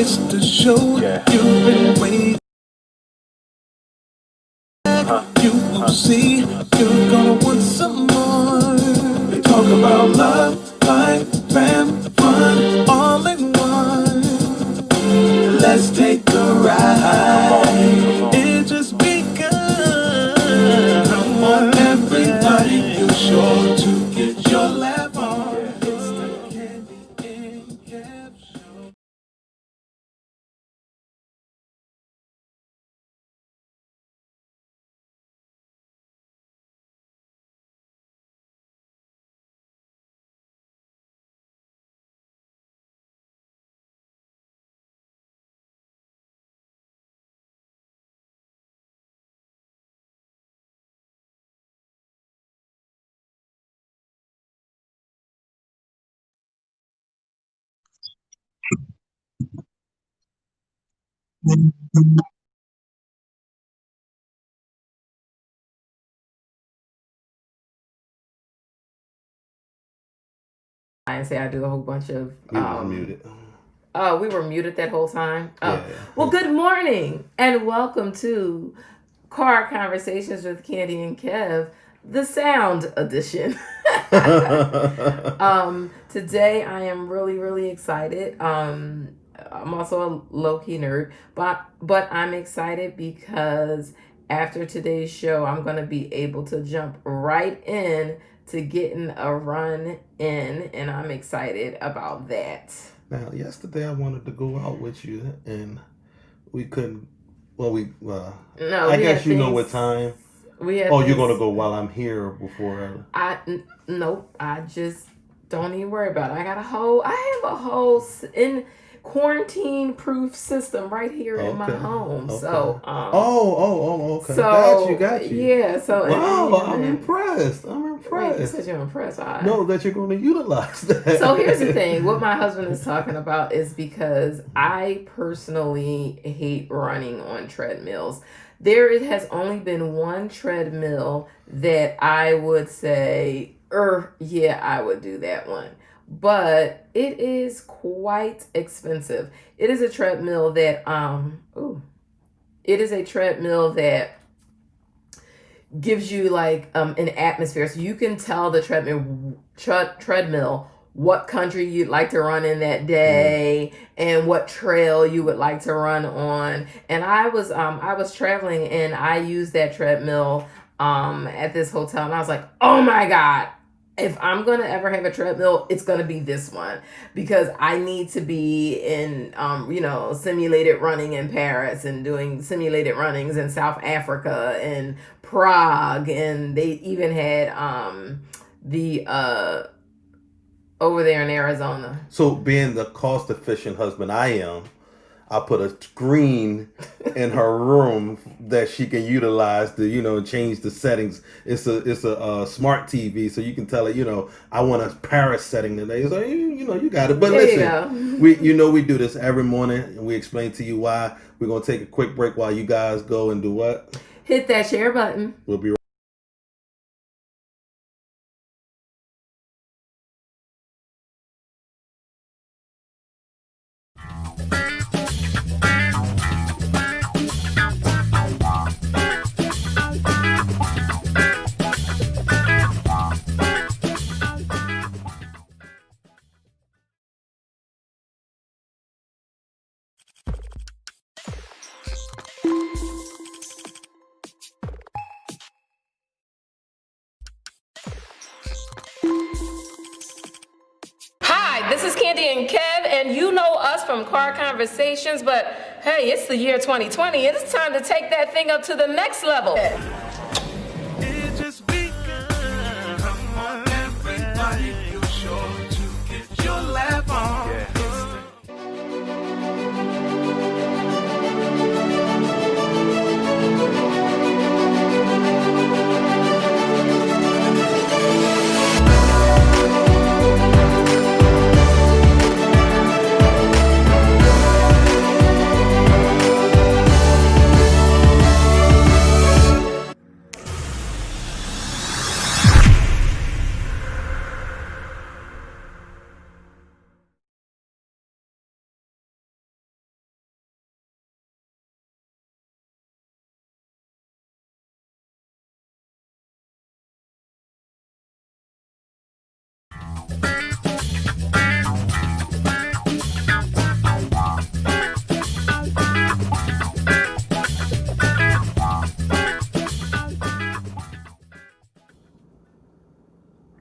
It's the show you've been waiting. You will see you're gonna want some more. We talk about love, life, and fun all in one. Let's take a ride. It just begun. Come on, everybody, you're sure to get your laugh on. It's the Candy and Kev Show. And say I do a whole bunch of. We were muted. Oh, we were muted that whole time. Oh, Yeah. Well, good morning and welcome to Car Conversations with Candy and Kev, the sound edition. Today I am really excited. I'm also a low-key nerd, but I'm excited because after today's show, I'm going to be able to jump right in to getting a run in, and I'm excited about that. Now, yesterday I wanted to go out with you, and we couldn't. Well, No, I guess you know what time. You're gonna go while I'm here before. Nope. I just don't even worry about it. I have a whole in quarantine proof system right here in my home. Okay. So okay. So got you. Yeah. So Wow, I'm impressed. Wait, you said you're impressed. No, that you're going to utilize that. So here's the thing. What my husband is talking about is because I personally hate running on treadmills. There has only been one treadmill that I would say, yeah, I would do that one. But it is quite expensive. It is a treadmill that gives you like an atmosphere, so you can tell the treadmill what country you'd like to run in that day and what trail you would like to run on. And I was traveling and I used that treadmill at this hotel, and I was like, oh my god, if I'm going to ever have a treadmill, it's going to be this one, because I need to be in, simulated running in Paris and doing simulated runnings in South Africa and Prague. And they even had over there in Arizona. So being the cost efficient husband I am, I put a screen in her room that she can utilize to, change the settings. It's a smart TV, so you can tell her, I want a Paris setting today. So you got it. But listen, we do this every morning, and we explain to you why. We're gonna take a quick break while you guys go and do what? Hit that share button. We'll be right. This is Candy and Kev, and you know us from Car Conversations, but hey, it's the year 2020, and it's time to take that thing up to the next level. It just begun. Come on, everybody, you're sure to get your laugh on.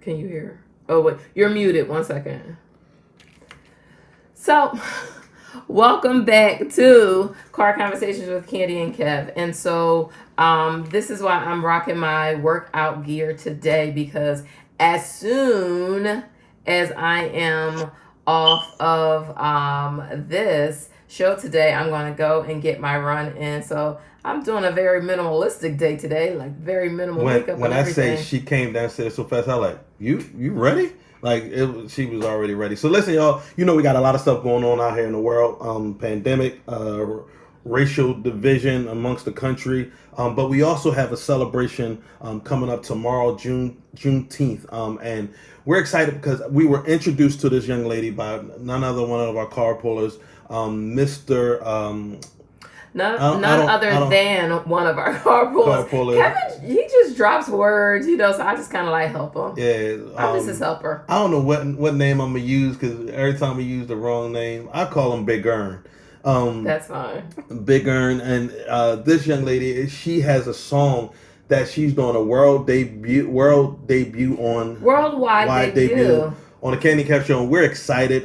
Can you hear? Oh, wait. You're muted. 1 second. So, welcome back to Car Conversations with Candy and Kev. And so, this is why I'm rocking my workout gear today, because as soon as I am off of this show today, I'm going to go and get my run in. So, I'm doing a very minimalistic day today, like very minimal makeup. When and I everything. say she came downstairs so fast, I like, you ready? Like she was already ready. So listen, y'all. You know we got a lot of stuff going on out here in the world. Pandemic, racial division amongst the country. But we also have a celebration coming up tomorrow, Juneteenth. And we're excited because we were introduced to this young lady by none other one of our car pullers, Mr. None other than one of our carpoolers. Kevin, he just drops words, so I just kind of like help him. Yeah. I'm just his helper. I don't know what name I'm going to use, because every time we use the wrong name, I call him Big Earn. That's fine. Big Earn. And this young lady, she has a song that she's doing a worldwide debut on the Candy Kev Show, and we're excited.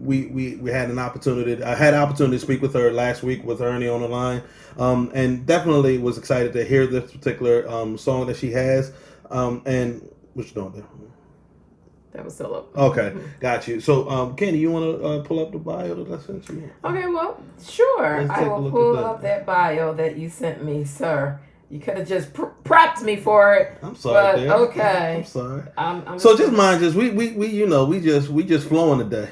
We had an opportunity. I had an opportunity to speak with her last week with Ernie on the line, and definitely was excited to hear this particular song that she has. And what you doing there? That was still up. Okay, got you. So, Candy, you want to pull up the bio that I sent you? Okay, well, sure. I will pull up that bio that you sent me, sir. You could have just prepped me for it. I'm sorry, but okay. I'm sorry. I'm so just mind us. We just flowing today.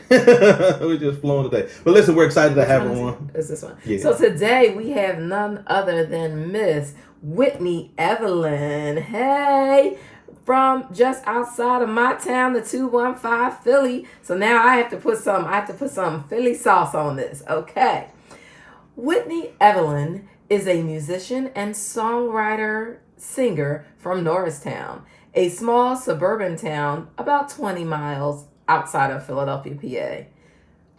We just flowing today. But listen, we're excited to have her on. Is this one? Yeah. So today we have none other than Miss Whitney Evelyn. Hey, from just outside of my town, the 215 Philly. So now I have to put some Philly sauce on this. Okay. Whitney Evelyn is a musician and songwriter-singer from Norristown, a small suburban town about 20 miles outside of Philadelphia, PA.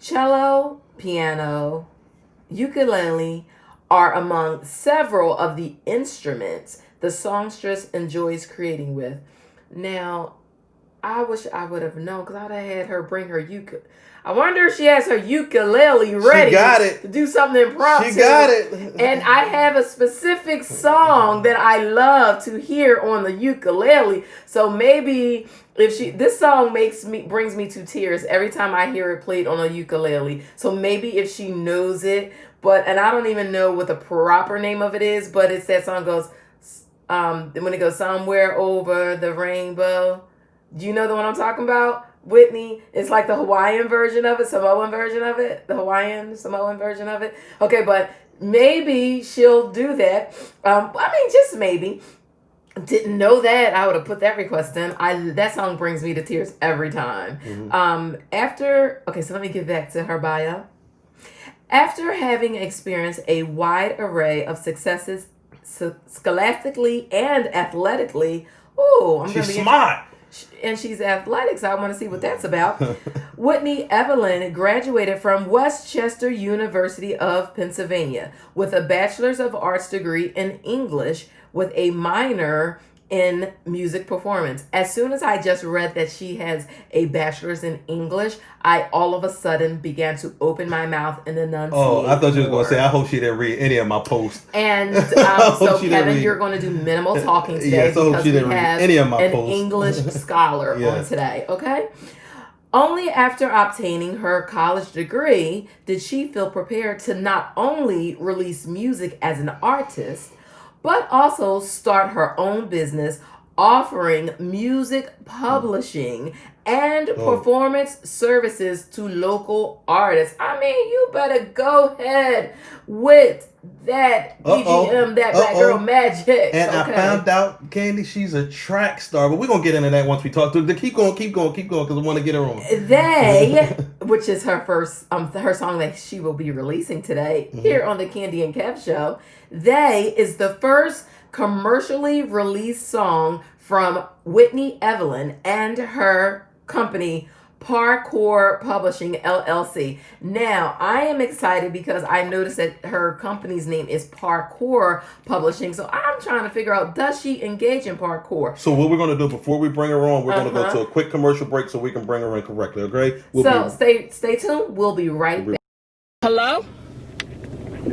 Cello, piano, ukulele are among several of the instruments the songstress enjoys creating with. Now, I wish I would have known, because I'd have had her bring her ukulele. I wonder if she has her ukulele ready to do something impromptu. She got it. And I have a specific song that I love to hear on the ukulele. So maybe this song brings me to tears every time I hear it played on a ukulele. So maybe if she knows it, and I don't even know what the proper name of it is, but it's that song goes, when it goes somewhere over the rainbow. Do you know the one I'm talking about? Whitney, it's like the Hawaiian version of it, Samoan version of it, the Hawaiian Samoan version of it. Okay, but maybe she'll do that. Just maybe. Didn't know that. I would have put that request in. That song brings me to tears every time. Mm-hmm. So let me get back to her bio. After having experienced a wide array of successes scholastically and athletically, she's smart. And she's athletic, so I want to see what that's about. Whitney Evelyn graduated from Westchester University of Pennsylvania with a Bachelor's of Arts degree in English with a minor in music performance. As soon as I just read that she has a Bachelor's in English, I all of a sudden began to open my mouth and enunciate. Oh, I thought you were going to say, I hope she didn't read any of my posts. And so, Kevin, you're going to do minimal talking today because we have any of my an posts. English scholar on today, okay? Only after obtaining her college degree did she feel prepared to not only release music as an artist, but also start her own business offering music publishing and performance services to local artists. I mean, you better go ahead with that BGM, that Black Girl Magic. And I found out, Candy, she's a track star. But we're going to get into that once we talk to her. Keep going, because I want to get her on. They, which is her first, her song that she will be releasing today here on the Candy and Kev Show. They is the first commercially released song from Whitney Evelyn and her company Parkour Publishing LLC. Now, I am excited because I noticed that her company's name is Parkour Publishing. So I'm trying to figure out, does she engage in parkour? So what we're going to do before we bring her on, we're going to go to a quick commercial break so we can bring her in correctly, okay? Stay tuned. We'll be right back. Hello?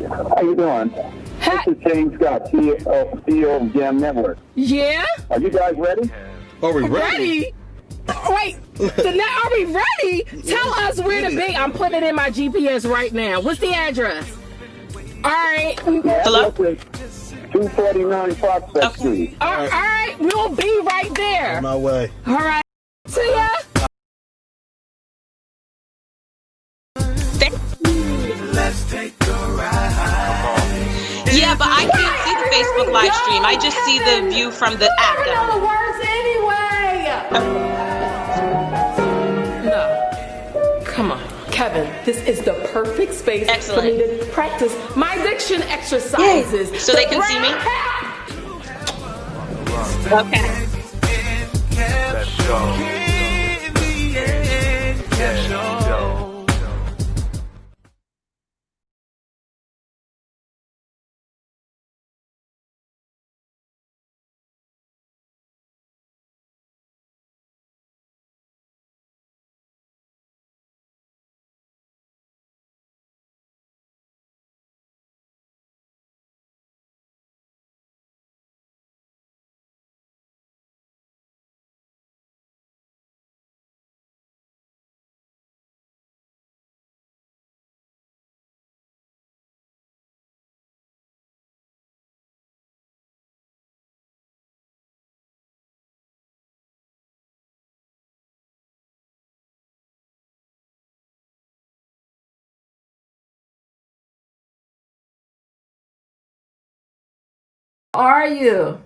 How you doing? This is James Scott, CEO of Jam Network. Yeah? Are you guys ready? Are we ready? Wait, are we ready? Tell us where to be. I'm putting it in my GPS right now. What's the address? All right. Hello? 249 Prospect Street. All right, we'll be right there. On my way. All right. See ya. Let's take a ride. Yeah, but I can't see the Facebook live stream. I just see the view from the app. You know the words anyway. No. Come on, Kevin. This is the perfect space for me to practice my diction exercises. Yay. So they can see me? Okay. Let's go. Are you?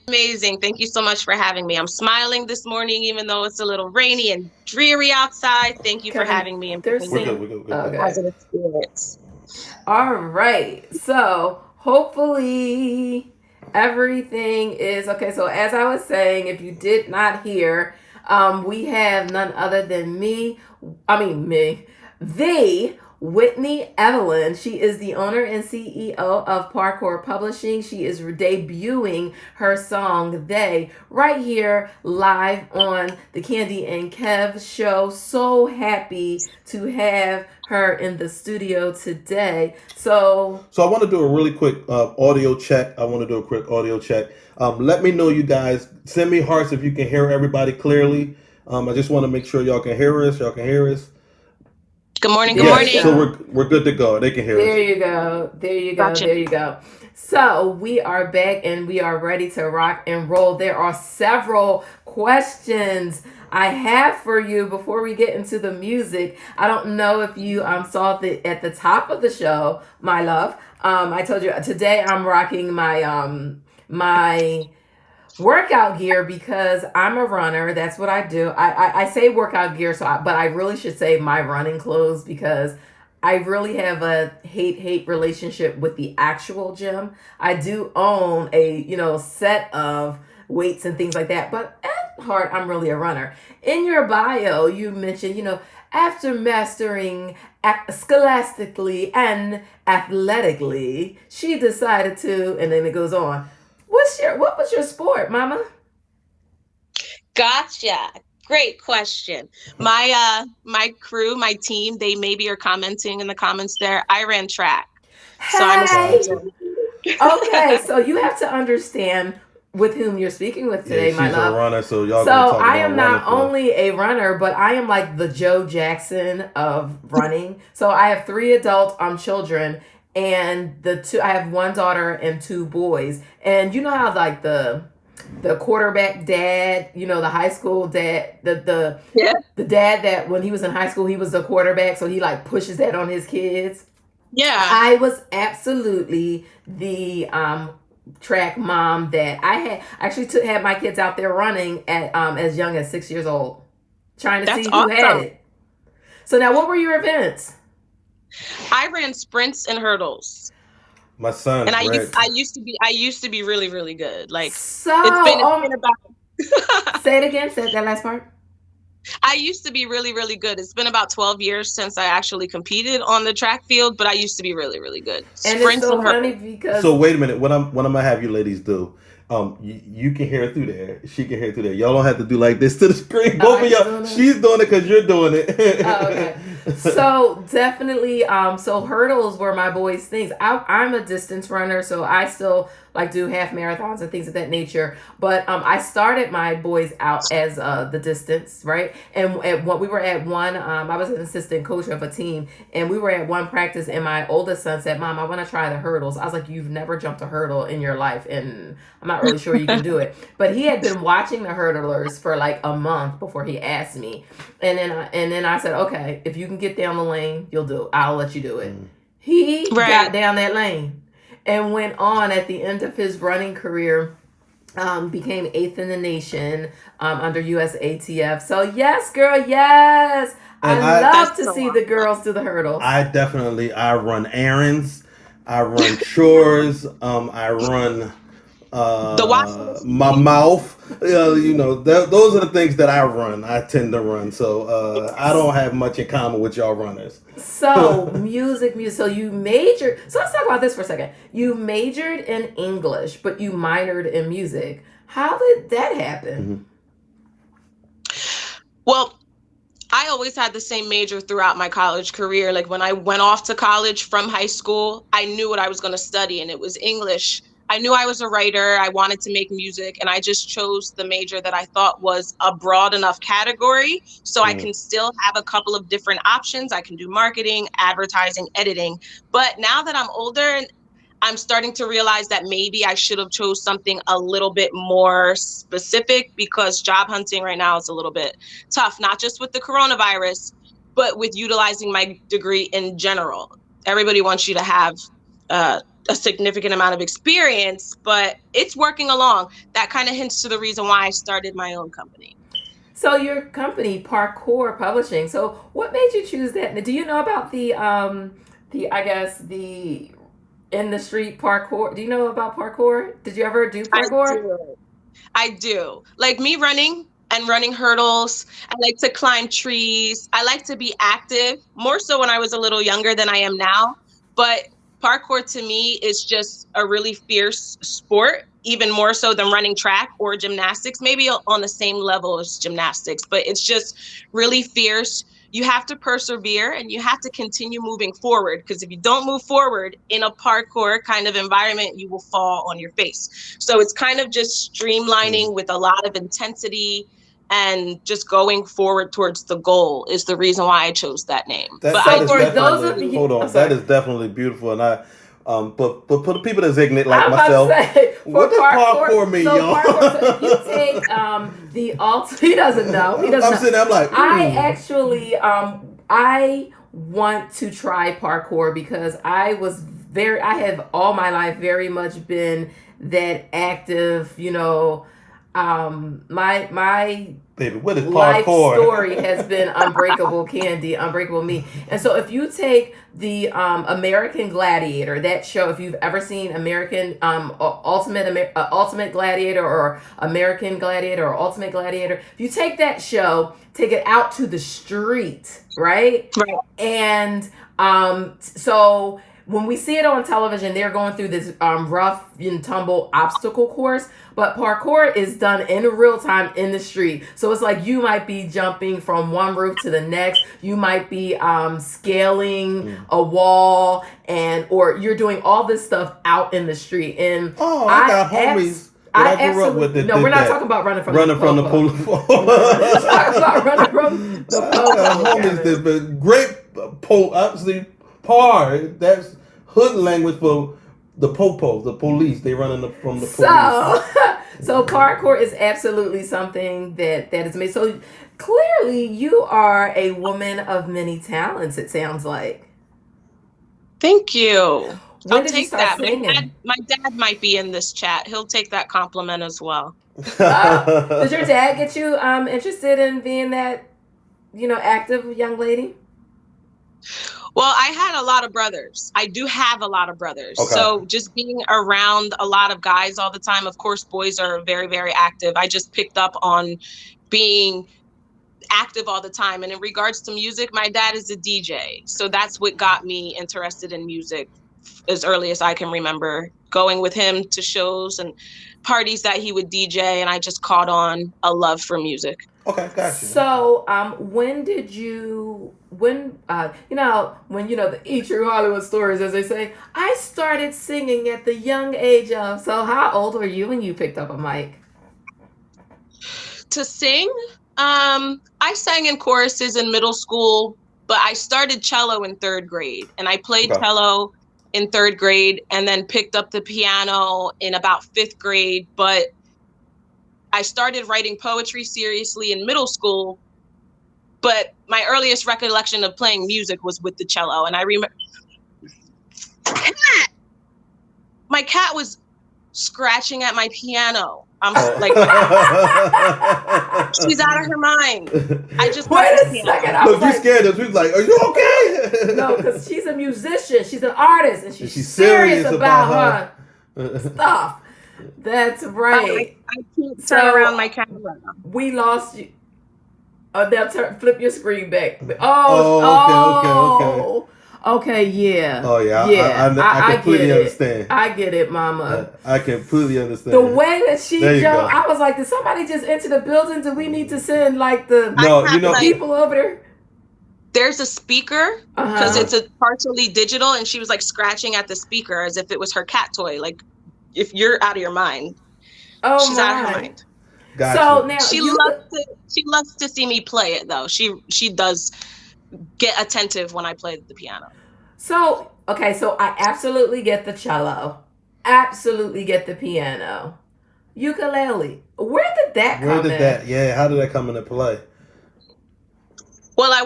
Amazing. Thank you so much for having me. I'm smiling this morning, even though it's a little rainy and dreary outside. Thank you for having me. And We're good. Okay. Positive spirits. All right. So hopefully everything is okay. So as I was saying, if you did not hear, we have none other than the Whitney Evelyn. She is the owner and CEO of Parkour Publishing. She is debuting her song They right here live on the Candy and Kev Show. So happy to have her in the studio today. So I want to do a really quick audio check. Let me know, you guys. Send me hearts if you can hear everybody clearly. I just want to make sure y'all can hear us. Good morning. So we're good to go. They can hear us. There you Gotcha. go. So we are back and we are ready to rock and roll. There are several questions I have for you before we get into the music. I don't know if you saw at the top of the show, my love. I told you today I'm rocking my workout gear because I'm a runner. That's what I do. I say workout gear, but I really should say my running clothes because I really have a hate relationship with the actual gym. I do own a set of weights and things like that, but at heart I'm really a runner. In your bio, you mentioned after mastering scholastically and athletically, she decided to, and then it goes on. What was your sport, Mama? Gotcha. Great question. My crew, my team, they maybe are commenting in the comments there. I ran track. So I'm Okay, so you have to understand with whom you're speaking with today, my love. She's a runner, so y'all. So I am not only a runner, but I am like the Joe Jackson of running. So I have 3 adult children. And I have 1 daughter and 2 boys. And you know how like the quarterback dad, the high school dad, the dad that when he was in high school, he was the quarterback. So he like pushes that on his kids. Yeah. I was absolutely the track mom that I had my kids out there running at as young as 6 years old, trying to see who had it. So now what were your events? I ran sprints and hurdles. My son. And I used to be really, really good. Like so it's been about say it again, say that last part. I used to be really, really good. It's been about 12 years since I actually competed on the track field, but I used to be really, really good. And it's Sprints so and funny hurdles. because So wait a minute. What I'm gonna have you ladies do? You can hear through there. She can hear through there. Y'all don't have to do like this to the screen. Both of y'all. She's doing it because you're doing it. Oh, okay. So definitely, so hurdles were my boys' things. I'm a distance runner, so I still like do half marathons and things of that nature. But I started my boys out as the distance, right? And at what we were at one, I was an assistant coach of a team, and we were at one practice, and my oldest son said, "Mom, I want to try the hurdles." I was like, "You've never jumped a hurdle in your life, and I'm not really sure you can do it." But he had been watching the hurdlers for like a month before he asked me, and then I said, "Okay, if you can get down the lane, you'll do it. I'll let you do it." He got down that lane and went on at the end of his running career, became 8th in the nation under USATF. So yes, girl, yes. And I love to see the girls do the hurdles. I run errands, I run chores, I run my mouth. Those are the things that I tend to run. So I don't have much in common with y'all runners. So music. So you majored. So let's talk about this for a second. You majored in English, but you minored in music. How did that happen? Well, I always had the same major throughout my college career. Like when I went off to college from high school, I knew what I was going to study, and it was English. I knew I was a writer. I wanted to make music, and I just chose the major that I thought was a broad enough category so I can still have a couple of different options. I can do marketing, advertising, editing. But now that I'm older, I'm starting to realize that maybe I should have chose something a little bit more specific, because job hunting right now is a little bit tough, not just with the coronavirus, but with utilizing my degree in general. Everybody wants you to have a significant amount of experience, but it's working along. That kind of hints to the reason why I started my own company. So your company, Parkour Publishing. So what made you choose that? Do you know about the in the street parkour? Do you know about parkour? Did you ever do parkour? I do. Like me running hurdles. I like to climb trees. I like to be active, more so when I was a little younger than I am now. But parkour to me is just a really fierce sport, even more so than running track or gymnastics, maybe on the same level as gymnastics, but it's just really fierce. You have to persevere and you have to continue moving forward, because if you don't move forward in a parkour kind of environment, you will fall on your face. So it's kind of just streamlining with a lot of intensity and just going forward towards the goal is the reason why I chose that name. That is definitely beautiful. And but for the people that's ignorant like myself, what does parkour mean, y'all? So if you take he doesn't know. I'm sitting there, I'm like, I actually I want to try parkour because I have all my life very much been that active, my baby, what is life parkour? Story has been Unbreakable Candy, Unbreakable Me. And so if you take the American Gladiator, that show, if you've ever seen American Ultimate Gladiator or American Gladiator or Ultimate Gladiator, if you take that show, take it out to the street, right? And so when we see it on television, they're going through this rough and tumble obstacle course, but parkour is done in real time in the street. So it's like you might be jumping from one roof to the next. You might be scaling a wall, or you're doing all this stuff out in the street. And I got homies that I grew up with. No, we're not talking about running from the pool. We're talking about running from the pool. I got homies that's been great pole, obviously. That's hood language for the popo, the police. They running from the police. So parkour is absolutely something that is made. So clearly, you are a woman of many talents. It sounds like. Thank you. When I'll did take you start that. singing? My dad might be in this chat. He'll take that compliment as well. Does your dad get you interested in being that, active young lady? Well, I had a lot of brothers. I do have a lot of brothers. Okay. So just being around a lot of guys all the time, of course, boys are very, very active. I just picked up on being active all the time. And in regards to music, my dad is a DJ. So that's what got me interested in music as early as I can remember, going with him to shows and parties that he would DJ. And I just caught on a love for music. Okay, gotcha. So, when the E True Hollywood stories, as they say, I started singing at the young age of. So, how old were you when you picked up a mic? To sing, I sang in choruses in middle school, but I started cello in 3rd grade, and I played cello in 3rd grade, and then picked up the piano in about 5th grade. But I started writing poetry seriously in middle school, but my earliest recollection of playing music was with the cello. And I remember my cat was scratching at my piano. I'm like, she's out of her mind. I just wait a second. I was like, scared us. We was like, are you okay? No, because she's a musician. She's an artist, and she's serious about her stuff. That's right. I can't turn around my camera. We lost you. Now flip your screen back. Okay, yeah. Oh, yeah. I completely understand. I get it, Mama. I completely understand. The way that she jumped, I was like, did somebody just enter the building? Do we need to send people over there? There's a speaker, because it's a partially digital, and she was like scratching at the speaker as if it was her cat toy. Like, if you're out of your mind, she's out of her mind. Gotcha. So now she loves to see me play it, though. She does get attentive when I play the piano. So I absolutely get the cello, absolutely get the piano, ukulele. Where did that come in? Yeah, how did that come into play? Well, I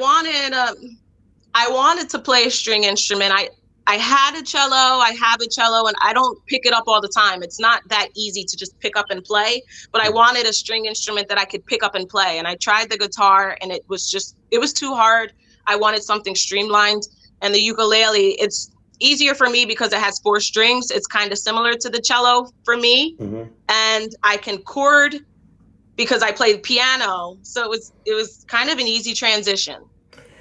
wanted to play a string instrument. I had a cello, I have a cello, and I don't pick it up all the time. It's not that easy to just pick up and play, but I wanted a string instrument that I could pick up and play. And I tried the guitar, and it was too hard. I wanted something streamlined. And the ukulele, it's easier for me because it has 4 strings. It's kind of similar to the cello for me. Mm-hmm. And I can chord because I played piano. So it was kind of an easy transition,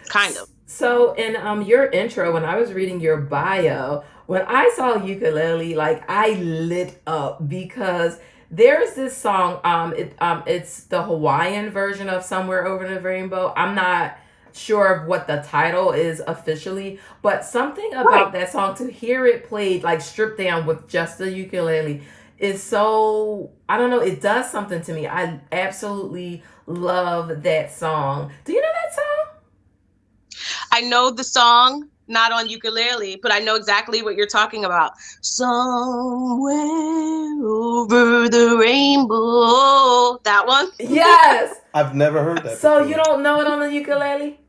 kind of. So in your intro, when I was reading your bio, when I saw ukulele, like I lit up because there's this song. It's the Hawaiian version of Somewhere Over the Rainbow. I'm not sure of what the title is officially, but something about that song, to hear it played like stripped down with just the ukulele, is so, I don't know, it does something to me. I absolutely love that song. Do you know that song? I know the song, not on ukulele, but I know exactly what you're talking about. Somewhere over the rainbow. That one? Yes. I've never heard that. So you don't know it on the ukulele?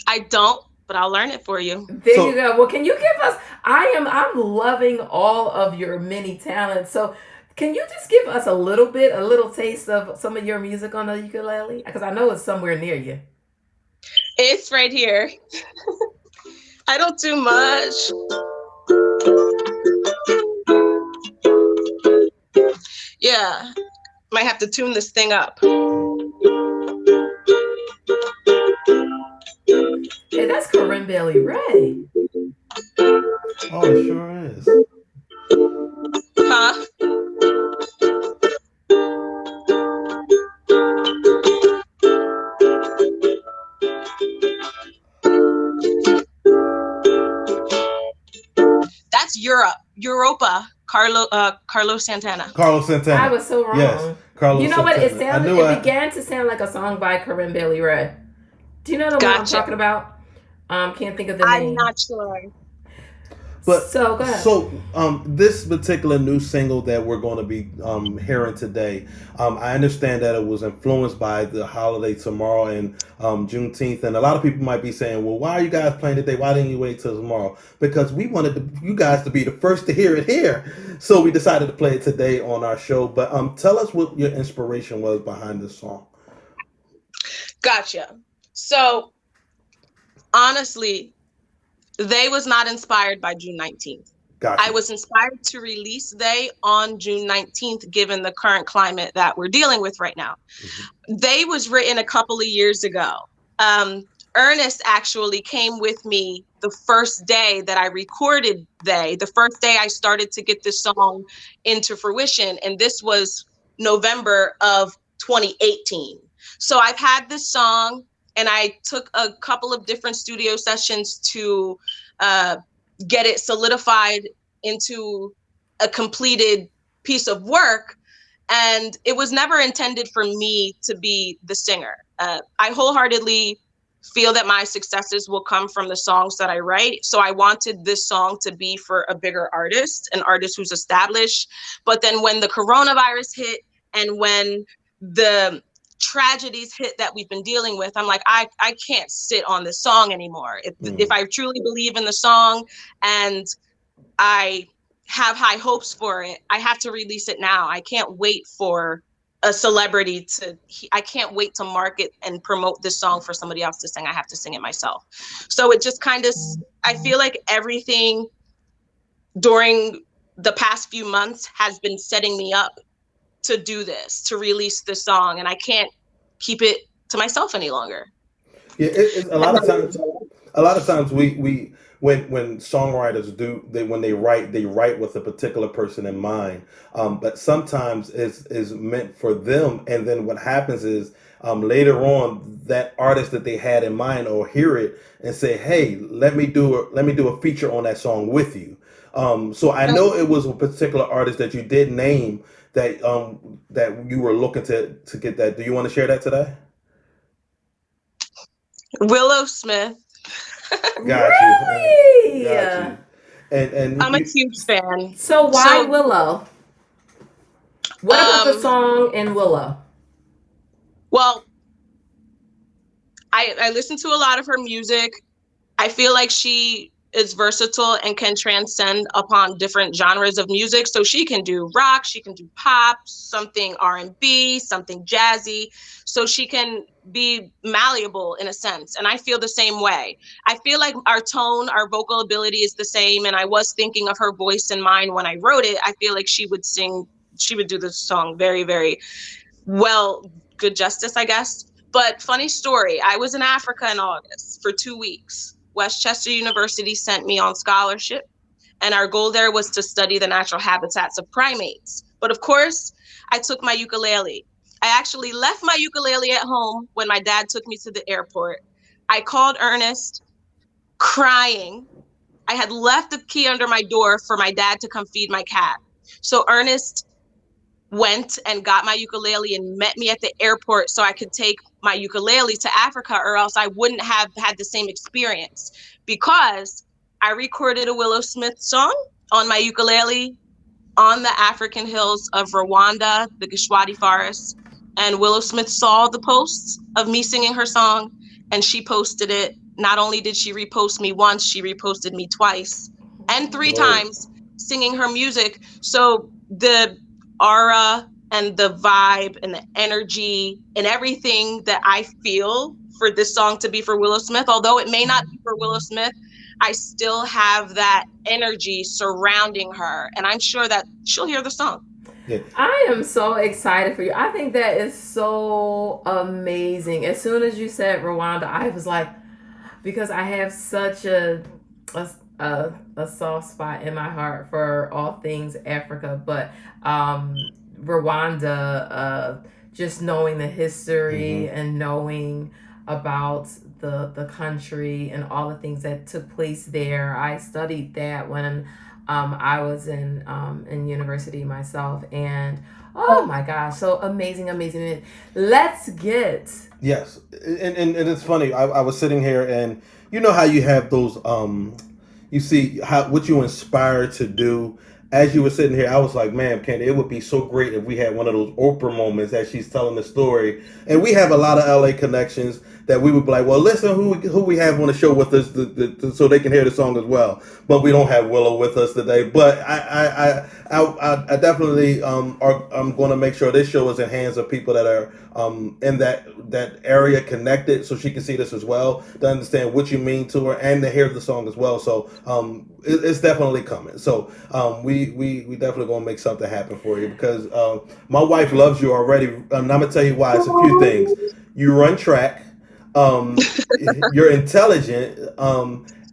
I don't, but I'll learn it for you. There you go. Well, can you give us, I'm loving all of your many talents. So can you just give us a little taste of some of your music on the ukulele? Because I know it's somewhere near you. It's right here. I don't do much. Yeah, might have to tune this thing up. Hey, that's Corinne Bailey Rae. Oh, it sure is. Huh? That's Europa. Carlos Santana. I was so wrong. Yes, Carlos. You know Santana. what? It began to sound like a song by Corinne Bailey Rae. Do you know the one I'm talking about? Can't think of the name. I'm not sure. But so go ahead. So this particular new single that we're going to be hearing today, I understand that it was influenced by the holiday tomorrow and Juneteenth, and a lot of people might be saying, "Well, why are you guys playing today? Why didn't you wait till tomorrow?" Because we wanted you guys to be the first to hear it here, so we decided to play it today on our show. But tell us what your inspiration was behind this song. Gotcha. So honestly, they was not inspired by June 19th. Gotcha. I was inspired to release They on June 19th, given the current climate that we're dealing with right now. They was written a couple of years ago. Ernest actually came with me the first day that I recorded the first day I started to get this song into fruition. And this was November of 2018. So I've had this song and I took a couple of different studio sessions to get it solidified into a completed piece of work. And it was never intended for me to be the singer. I wholeheartedly feel that my successes will come from the songs that I write. So I wanted this song to be for a bigger artist, an artist who's established. But then when the coronavirus hit and when the tragedies hit that we've been dealing with, I'm like, I can't sit on this song anymore. If I truly believe in the song and I have high hopes for it, I have to release it now. I can't wait for a celebrity I can't wait to market and promote this song for somebody else to sing. I have to sing it myself. So it just kind of, I feel like everything during the past few months has been setting me up to do this, to release this song, and I can't keep it to myself any longer. Yeah, it's a lot of times we when songwriters when they write with a particular person in mind, but sometimes it's meant for them, and then what happens is later on that artist that they had in mind or hear it and say, hey, let me do a feature on that song with you. So I know it was a particular artist that you did name that that you were looking to get that. Do you want to share that today? Willow Smith. Got really? you. Got you. And I'm a huge fan. So why Willow? What about the song in Willow? Well, I listen to a lot of her music. I feel like she is versatile and can transcend upon different genres of music. So she can do rock, she can do pop, something R&B, something jazzy. So she can be malleable in a sense. And I feel the same way. I feel like our tone, our vocal ability is the same. And I was thinking of her voice in mind when I wrote it. I feel like she would do this song very, very well, good justice, I guess. But funny story, I was in Africa in August for 2 weeks. Westchester University sent me on scholarship, and our goal there was to study the natural habitats of primates. But of course, I took my ukulele. I actually left my ukulele at home when my dad took me to the airport. I called Ernest crying. I had left the key under my door for my dad to come feed my cat. So Ernest went and got my ukulele and met me at the airport so I could take my ukulele to Africa, or else I wouldn't have had the same experience, because I recorded a Willow Smith song on my ukulele on the African hills of Rwanda, the Gishwati forest. And Willow Smith saw the posts of me singing her song and she posted it. Not only did she repost me once, she reposted me twice and 3 times singing her music. So the aura and the vibe and the energy and everything that I feel for this song to be for Willow Smith, although it may not be for Willow Smith, I still have that energy surrounding her, and I'm sure that she'll hear the song. Yeah. I am so excited for you. I think that is so amazing. As soon as you said Rwanda, I was like, because I have such a soft spot in my heart for all things Africa, but Rwanda, just knowing the history and knowing about the country and all the things that took place there. I studied that when I was in university myself, and oh my gosh, so amazing. Let's get yes, and it's funny. I was sitting here, and you know how you have those you see what you inspired to do. As you were sitting here, I was like, man, Candy, it would be so great if we had one of those Oprah moments as she's telling the story. And we have a lot of LA connections. that we would be like, well, listen, who we have on the show with us, so they can hear the song as well. But we don't have Willow with us today. But I definitely I'm going to make sure this show is in hands of people that are in that area connected, so she can see this as well, to understand what you mean to her, and to hear the song as well. So it's definitely coming. So we definitely going to make something happen for you, because my wife loves you already. I'm gonna tell you why. It's a few things. You run track. You're intelligent.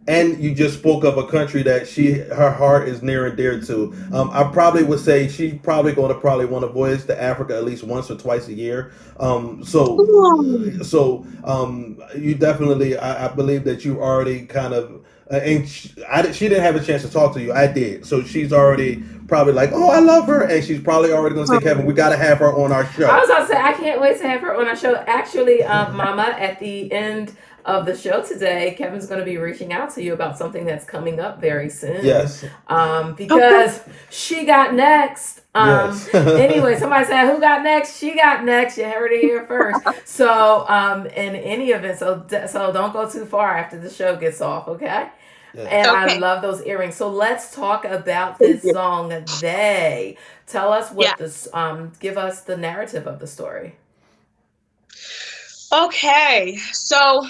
And you just spoke of a country that her heart is near and dear to. I probably would say she's probably going to want to voyage to Africa at least once or twice a year. So you definitely, I believe that you already kind of, and she didn't have a chance to talk to you. I did. So she's already probably like, oh, I love her. And she's probably already going to say, Kevin, we got to have her on our show. I was going to say, I can't wait to have her on our show. Actually, Mama, at the end of the show today, Kevin's going to be reaching out to you about something that's coming up very soon. Yes. Because she got next. Yes. Anyway, somebody said, who got next? She got next. You heard it here first. So, in any event, so don't go too far after the show gets off, okay? Yeah. And okay. I love those earrings. So let's talk about this song, They. Tell us what this, give us the narrative of the story. Okay, so,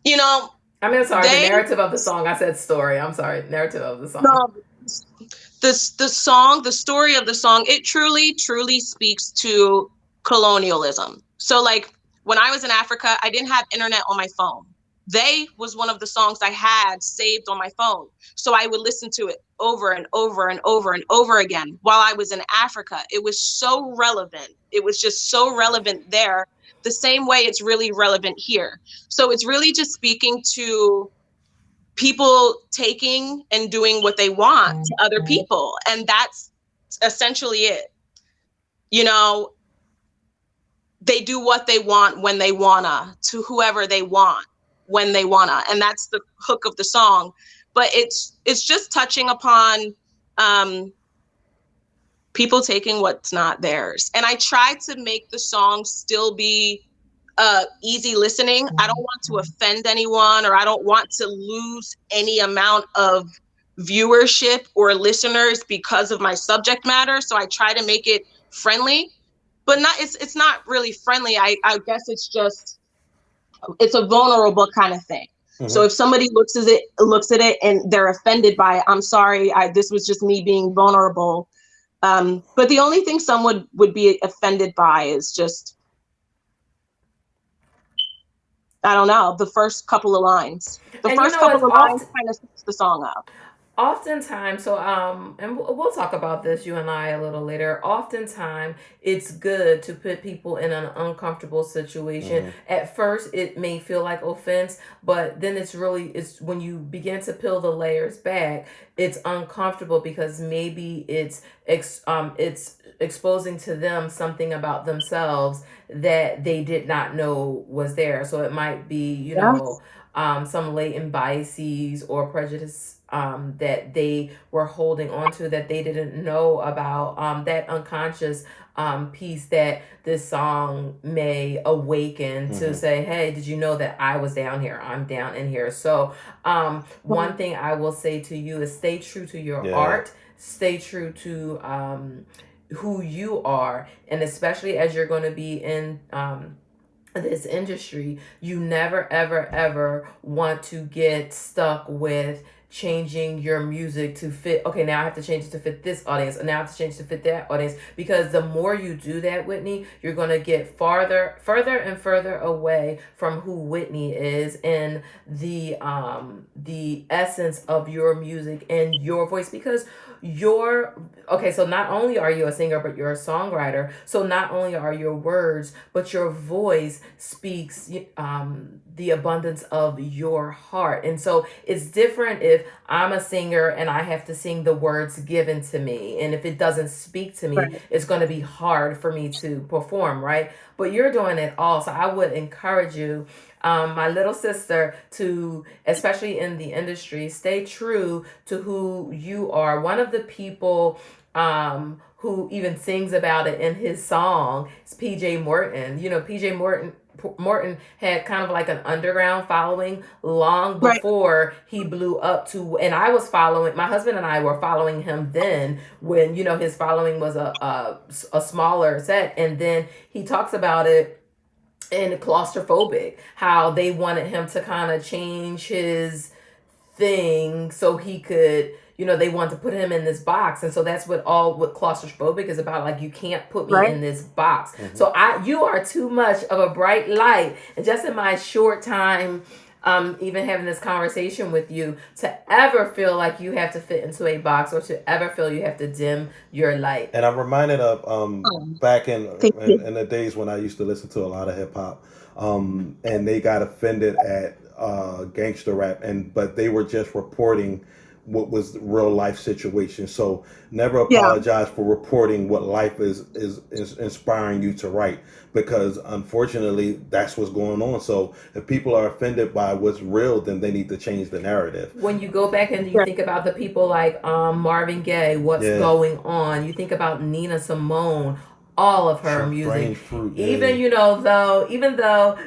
you know, the narrative of the song. I said story. I'm sorry, narrative of the song. No, the song, the story of the song, it truly, truly speaks to colonialism. So, like, when I was in Africa, I didn't have internet on my phone. They was one of the songs I had saved on my phone. So I would listen to it over and over and over and over again while I was in Africa. It was so relevant. It was just so relevant there, the same way it's really relevant here. So it's really just speaking to people taking and doing what they want to other people. And that's essentially it. You know, they do what they want when they wanna, to whoever they want when they wanna. And that's the hook of the song. But it's just touching upon people taking what's not theirs. And I try to make the song still be easy listening. I don't want to offend anyone, or I don't want to lose any amount of viewership or listeners because of my subject matter. So I try to make it friendly, but it's not really friendly. I guess it's a vulnerable kind of thing. Mm-hmm. So if somebody looks at it and they're offended by it, I'm sorry. This was just me being vulnerable. But the only thing someone would be offended by is just, I don't know, the first couple of lines. The first couple of lines kind of sets the song up. Oftentimes, so and we'll talk about this, you and I, a little later. Oftentimes, it's good to put people in an uncomfortable situation. Mm-hmm. At first, it may feel like offense, but then it's when you begin to peel the layers back, it's uncomfortable because maybe it's exposing to them something about themselves that they did not know was there. So it might be, you know, some latent biases or prejudice that they were holding on to that they didn't know about, that unconscious piece that this song may awaken to say, hey, did you know that I was down here? I'm down in here. So one thing I will say to you is stay true to your art, stay true to who you are, and especially as you're going to be in this industry, you never, ever, ever want to get stuck with changing your music to fit, okay, now I have to change it to fit this audience, and now I have to change it to fit that audience, because the more you do that, Whitney, you're going to get further and further away from who Whitney is and the essence of your music and your voice, because so not only are you a singer, but you're a songwriter. So not only are your words, but your voice speaks the abundance of your heart. And so it's different if I'm a singer and I have to sing the words given to me. And if it doesn't speak to me, right, it's going to be hard for me to perform, right? But you're doing it all. So I would encourage you, my little sister, to, especially in the industry, stay true to who you are. One of the people who even sings about it in his song. It's PJ Morton. You know, PJ Morton had kind of like an underground following long before he blew up to, and I was following, my husband and I were following him then when, you know, his following was a smaller set. And then he talks about it in Claustrophobic, how they wanted him to kind of change his thing so he could, you know, they want to put him in this box. And so that's what Claustrophobic is about. Like, you can't put me in this box. Mm-hmm. So you are too much of a bright light. And just in my short time, even having this conversation with you, to ever feel like you have to fit into a box, or to ever feel you have to dim your light. And I'm reminded of back in the days when I used to listen to a lot of hip hop, and they got offended at gangster rap, but they were just reporting what was real life situation. So never apologize for reporting what life is inspiring you to write, because unfortunately that's what's going on. So if people are offended by what's real, then they need to change the narrative. When you go back and you think about the people like Marvin Gaye, What's Going On, you think about Nina Simone, all of her music, even though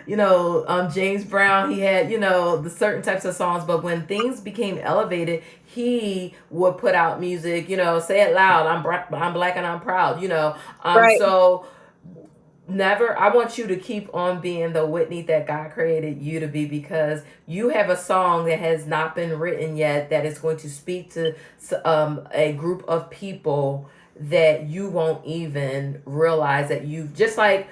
James Brown, he had the certain types of songs, but when things became elevated, he would put out music, say it loud, I'm black and I'm proud, so never, I want you to keep on being the Whitney that God created you to be, because you have a song that has not been written yet that is going to speak to a group of people that you won't even realize that you, just like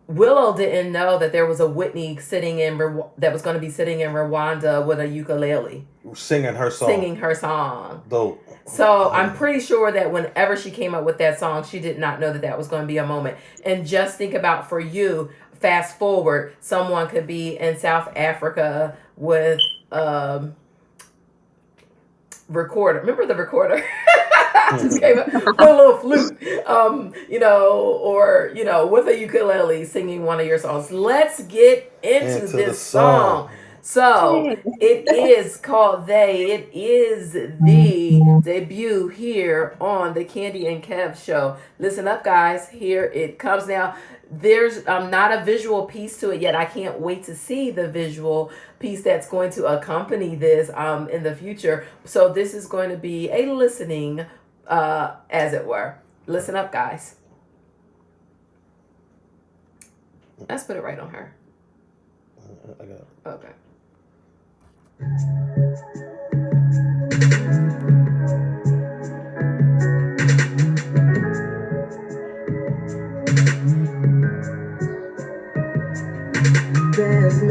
Willow didn't know that there was a Whitney that was going to be sitting in Rwanda with a ukulele singing her song. Dope. So I'm pretty sure that whenever she came up with that song, she did not know that was going to be a moment. And just think about, for you, fast forward, someone could be in South Africa with recorder. Remember the recorder? Just came up with a little flute, or with a ukulele singing one of your songs. Let's get into this song. So it is called They. It is the debut here on the Candy and Kev Show. Listen up, guys. Here it comes now. There's not a visual piece to it yet. I can't wait to see the visual piece that's going to accompany this in the future. So this is going to be a listening, as it were. Listen up, guys. Let's put it right on her. I got it. Okay. There's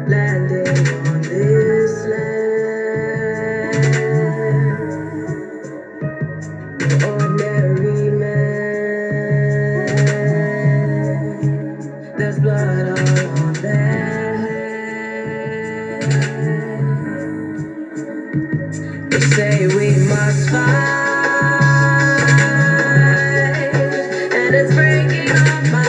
landing on this land, ordinary man. There's blood all on their hands. They say we must fight, and it's breaking up my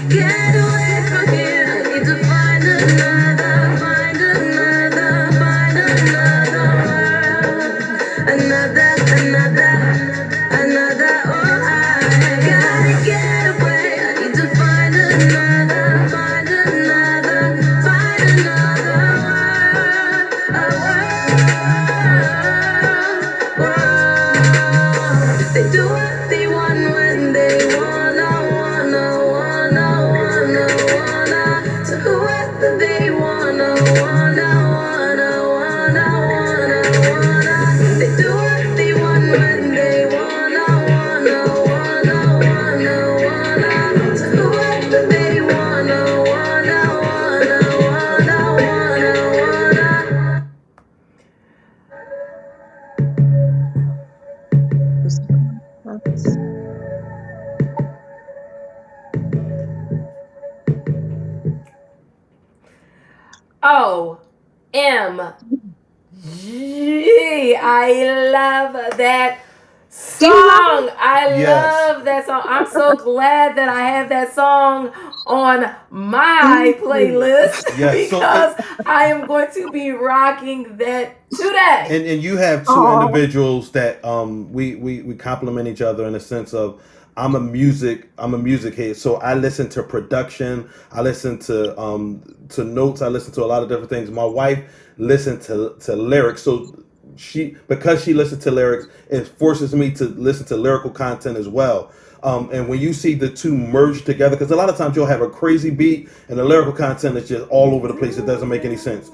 get away from here. I need to find another world. Another, oh, I gotta get away. I need to find another world. They do what they want when they wanna. So whoever they wanna. They do what they want when they wanna. So whoever they wanna. OMG. I love that song. I Yes. love that song. I'm so glad that I have that song on my playlist Yes, so- because I am going to be rocking that today. And you have two individuals that we complement each other in the sense of I'm a music head, so I listen to production, I listen to notes, I listen to a lot of different things. My wife listens to lyrics, so because she listens to lyrics, it forces me to listen to lyrical content as well. And when you see the two merge together, because a lot of times you'll have a crazy beat and the lyrical content is just all over the place, it doesn't make any sense.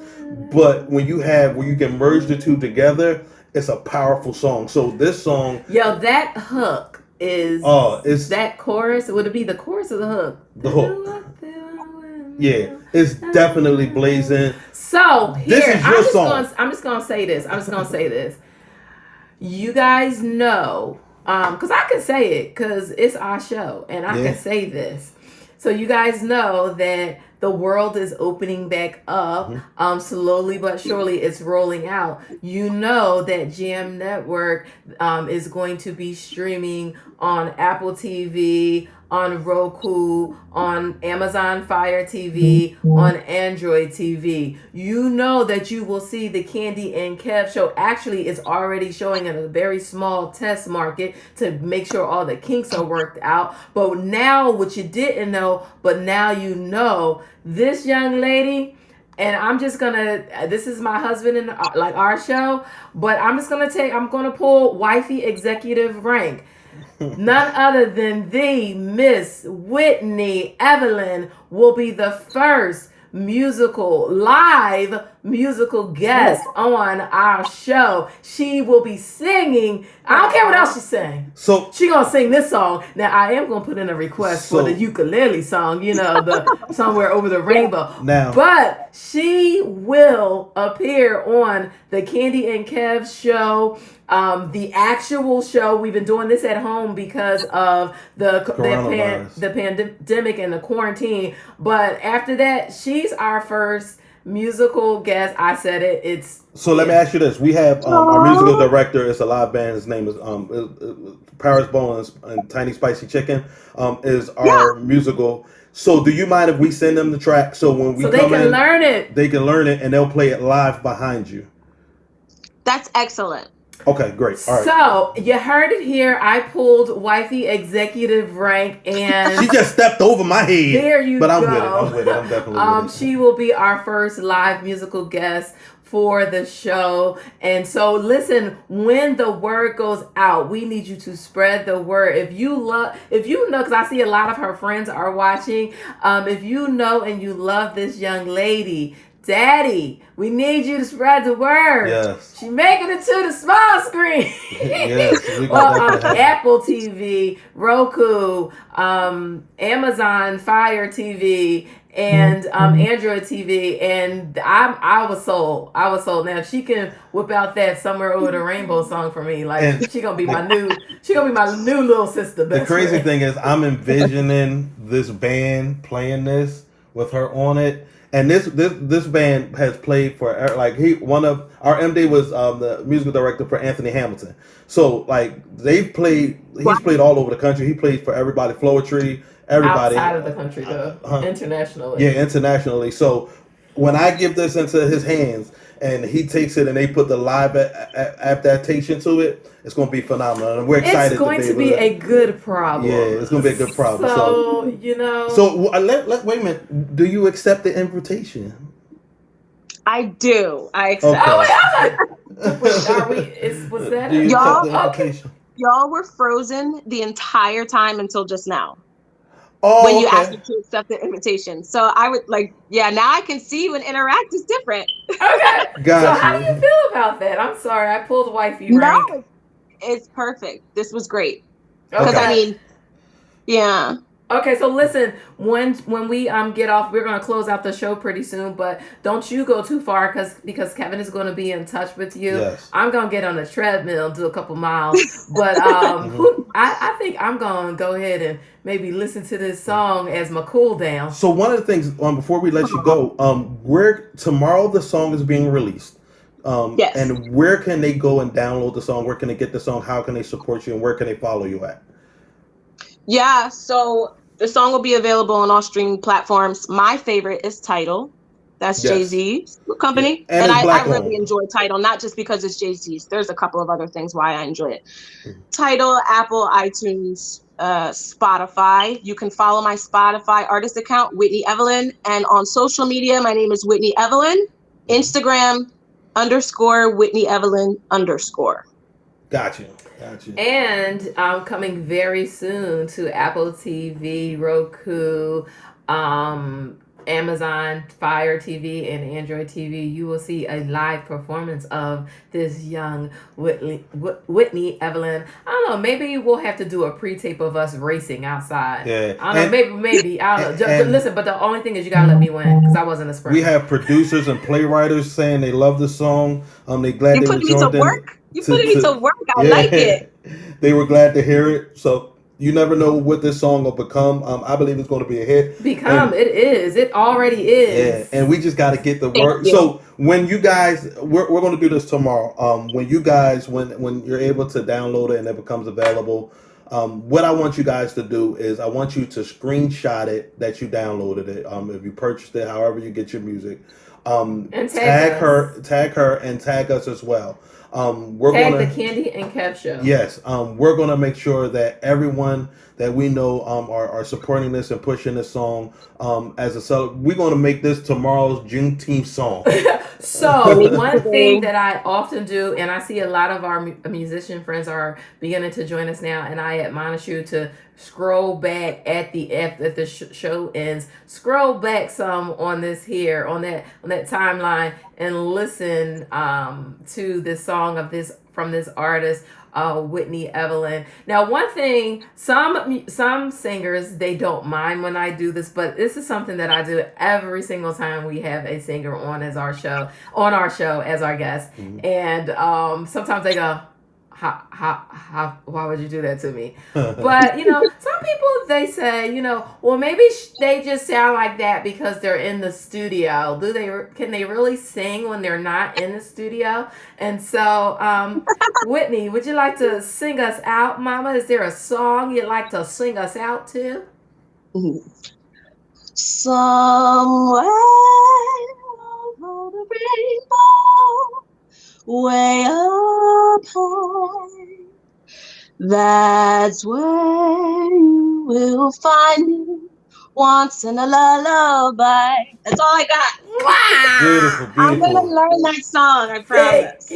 But when you can merge the two together, it's a powerful song. So this song, Yo, that hook is it's that chorus. Would it be the chorus or the hook? the hook. Yeah, it's definitely blazing. So here, This is your song. I'm just gonna say this. You guys know, because I can say it, because it's our show, and I can say this. So you guys know that the world is opening back up. Slowly but surely, it's rolling out. You know that GM Network is going to be streaming on Apple TV, on Roku, on Amazon Fire TV, on Android TV. You know that you will see the Candy and Kev show. Actually, it's already showing in a very small test market to make sure all the kinks are worked out. But now, what you didn't know, but now you know, this young lady, and I'm just gonna, this is my husband and like our show, but I'm gonna pull wifey executive rank. None other than the Miss Whitney Evelyn will be the first live musical guest on our show. She will be singing. I don't care what else she sang. So She gonna sing this song. Now I am gonna put in a request for the ukulele song, the Somewhere Over the Rainbow. Now. But she will appear on the Candy and Kev show. The actual show, we've been doing this at home because of the pandemic and the quarantine. But after that, she's our first musical guest. I said it. Let me ask you this: we have our musical director. It's a live band. His name is Paris Bones and Tiny Spicy Chicken. Is our musical. So do you mind if we send them the track so when we come in, they can learn it and they'll play it live behind you? That's excellent. Okay, great. All right. So you heard it here. I pulled wifey executive rank, and she just stepped over my head. There you go. But I'm with it. I'm definitely with it. She will be our first live musical guest for the show. And so listen, when the word goes out, we need you to spread the word. If you know, because I see a lot of her friends are watching. If you know and you love this young lady, Daddy, we need you to spread the word. Yes. She making it to the small screen. Yes. Apple TV, Roku, Amazon Fire TV, and Android TV, and I was sold. Now if she can whip out that Somewhere Over the Rainbow song for me, like she gonna be my new little sister. The crazy thing is, I'm envisioning this band playing this with her on it. And this band has played for our MD was the musical director for Anthony Hamilton. So he's played all over the country. He played for Everybody Floetry everybody outside of the country though, internationally. Yeah, internationally. So when I give this into his hands and he takes it and they put the live adaptation to it, it's going to be phenomenal. And we're excited. It's going to be a good problem. Yeah, it's going to be a good problem. So you know. So wait a minute. Do you accept the invitation? I do. I accept. Okay. Oh wait, are we? Was that Do you accept the okay? invitation? Y'all were frozen the entire time until just now. Oh, when you okay. asked me to accept the invitation. So I would now I can see you and interact is different. Okay. Gotcha. So how do you feel about that? I'm sorry, I pulled wifey rank. No, it's perfect. This was great. Okay. Because I mean, yeah. Okay, so listen, when we get off, we're gonna close out the show pretty soon, but don't you go too far because Kevin is gonna be in touch with you. Yes. I'm gonna get on the treadmill, do a couple miles, but I think I'm gonna go ahead and maybe listen to this song as my cool down. So one of the things before we let you go, where tomorrow the song is being released. Yes. And where can they go and download the song? Where can they get the song? How can they support you? And where can they follow you at? Yeah, so the song will be available on all streaming platforms. My favorite is Tidal. That's Yes. Jay-Z's company. Yeah. And I Black really owned. enjoy Tidal, not just because it's Jay-Z's. There's a couple of other things why I enjoy it. Tidal, Apple, iTunes, Spotify. You can follow my Spotify artist account, Whitney Evelyn. And on social media, my name is Whitney Evelyn. Instagram _Whitney Evelyn _ Gotcha. And coming very soon to Apple TV, Roku, Amazon Fire TV, and Android TV, you will see a live performance of this young Whitney Evelyn. I don't know, maybe we'll have to do a pre-tape of us racing outside. Yeah. I don't know, maybe. I don't know. Listen, but the only thing is you gotta let me win because I wasn't a sprinter. We have producers and playwriters saying they love the song. They glad You they put me to joined in. work. You put me to work. I like it. They were glad to hear it. So you never know what this song will become. I believe it's going to be a hit. It is. It already is. Yeah, and we just got to get the word. you. So when you guys, we're going to do this tomorrow. When you guys, when you're able to download it and it becomes available, what I want you guys to do is I want you to screenshot it that you downloaded it. If you purchased it, however you get your music, and tag her, and tag us as well. We're tag gonna, the Candy and Kev Show. Yes, we're gonna make sure that everyone that we know are supporting this and pushing this song as a we're gonna make this tomorrow's Juneteenth song. So one thing that I often do, and I see a lot of our musician friends are beginning to join us now, and I admonish you to scroll back at the show ends. Scroll back some on this here on that timeline and listen to this song from this artist. Whitney Evelyn. Now, one thing, some singers, they don't mind when I do this, but this is something that I do every single time we have a singer on our show as our guest. Mm-hmm. And sometimes they go, how, why would you do that to me? But, some people, they say, well, maybe they just sound like that because they're in the studio. Can they really sing when they're not in the studio? And so, Whitney, would you like to sing us out, Mama? Is there a song you'd like to sing us out to? Somewhere over the rainbow, way up high, that's where you will find me once in a lullaby. That's all I got. Wow. Beautiful. I'm gonna learn that song, I promise.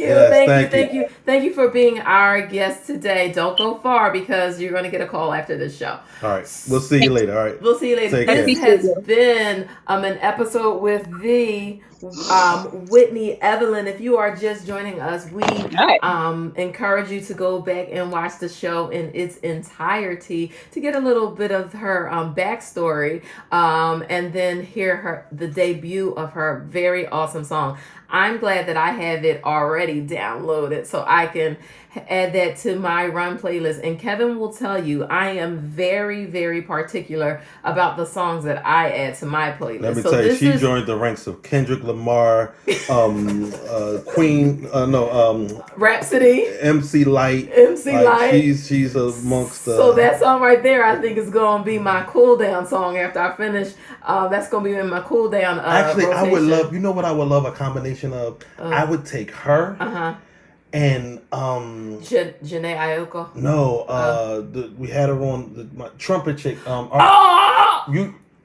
Thank you for being our guest today. Don't go far because you're gonna get a call after this show. All right. We'll see you later. All right. We'll see you later. This has been an episode with the Whitney Evelyn. If you are just joining us, we encourage you to go back and watch the show in its entirety to get a little bit of her backstory and then hear the debut of her very awesome song. I'm glad that I have it already downloaded so I can add that to my run playlist. And Kevin will tell you, I am very, very particular about the songs that I add to my playlist. Let me tell you, she joined the ranks of Kendrick Lamar, Queen, Rhapsody. MC Light. MC Light. She's amongst the. So that song right there, I think is gonna be my cool down song after I finish. That's gonna be in my cool down. Actually, rotation. I would love. You know what I would love a combination of? I would take her. And Janae Aiko. No, we had her on my trumpet chick. Oh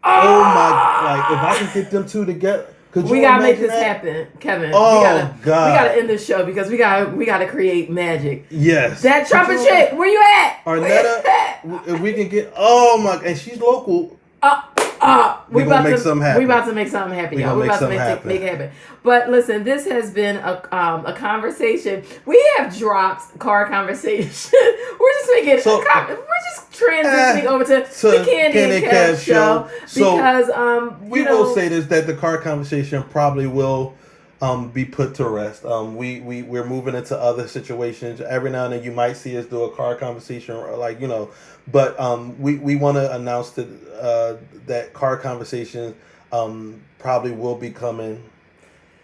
my! Like if I can get them two together, we gotta make this happen, Kevin. Oh God! We gotta end this show because we gotta create magic. Yes. That trumpet chick, where you at? Arnetta, if we can get. Oh my! And she's local. We're about to make something happen. We're about to make something happen, y'all. We're about to make it happen. But listen, this has been a conversation. We have dropped car conversation. We're just making we're just transitioning over to the Candy and Kev show because we will say this, that the car conversation probably will be put to rest. We're moving into other situations. Every now and then you might see us do a car conversation, but we want to announce that car conversation probably will be coming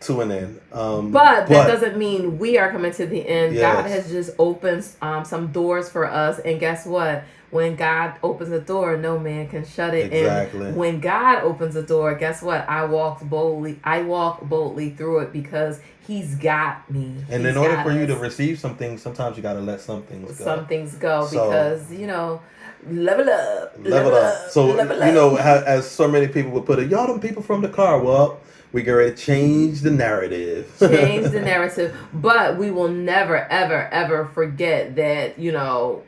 to an end. But that doesn't mean we are coming to the end. Yes. God has just opened some doors for us, and guess what? When God opens a door, no man can shut it. Exactly. And when God opens a door, guess what? I walk boldly through it because He's got me. And in order for you to receive some things, sometimes you got to let some things go. Some things go because level up. So as so many people would put it, y'all them people from the car. Well, we get ready to change the narrative. But we will never, ever, ever forget that,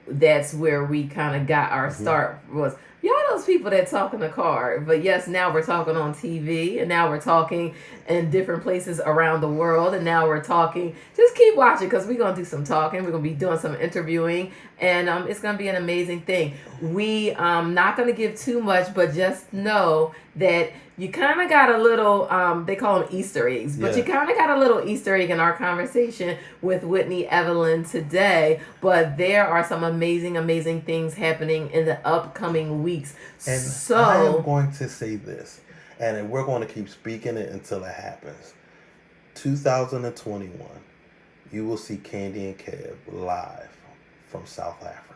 that's where we kind of got our start was, y'all those people that talk in the car. But yes, now we're talking on TV, and now we're talking in different places around the world, and now we're talking. Just keep watching because we're going to do some talking. We're going to be doing some interviewing, and it's going to be an amazing thing. We not going to give too much, but just know that you kind of got a little, they call them Easter eggs, but you kind of got a little Easter egg in our conversation with Whitney Evelyn today. But there are some amazing, amazing things happening in the upcoming weeks. And so I am going to say this, and we're going to keep speaking it until it happens. 2021, you will see Candy and Kev live from South Africa.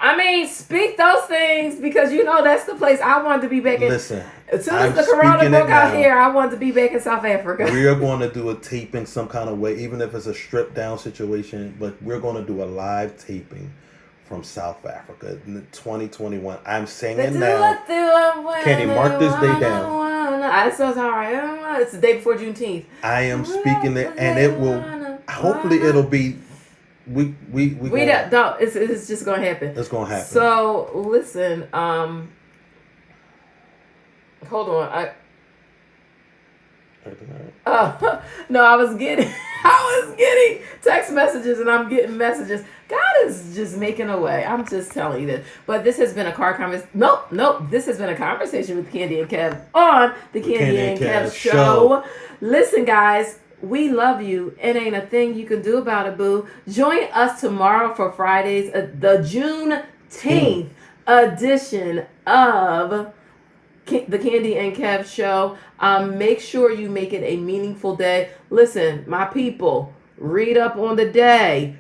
I mean, speak those things because that's the place I wanted to be back in. Listen, as soon as the corona broke out here, I wanted to be back in South Africa. We are going to do a taping some kind of way, even if it's a stripped down situation, but we're going to do a live taping from South Africa in 2021. I'm saying it now. Candy, mark this day down. That's so sorry. It's the day before Juneteenth. I am speaking it, and it will. Hopefully, it'll be. It's just gonna happen. It's gonna happen. So listen, hold on. No, I was getting text messages, and I'm getting messages. God is just making a way. I'm just telling you this. But this has been a car conversation. Nope. This has been a conversation with Candy and Kev on the Candy and Kev show. Listen, guys. We love you. It ain't a thing you can do about it, boo. Join us tomorrow for Friday's, the Juneteenth edition of the Candy and Kev show. Make sure you make it a meaningful day. Listen, my people, read up on the day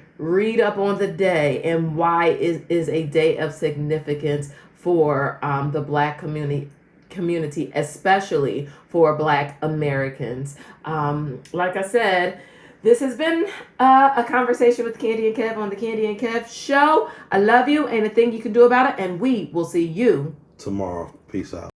and why it is a day of significance for the Black community, especially for Black Americans. Like I said, this has been a conversation with Candy and Kev on the Candy and Kev show. I love you. Ain't a thing you can do about it. And we will see you tomorrow. Peace out.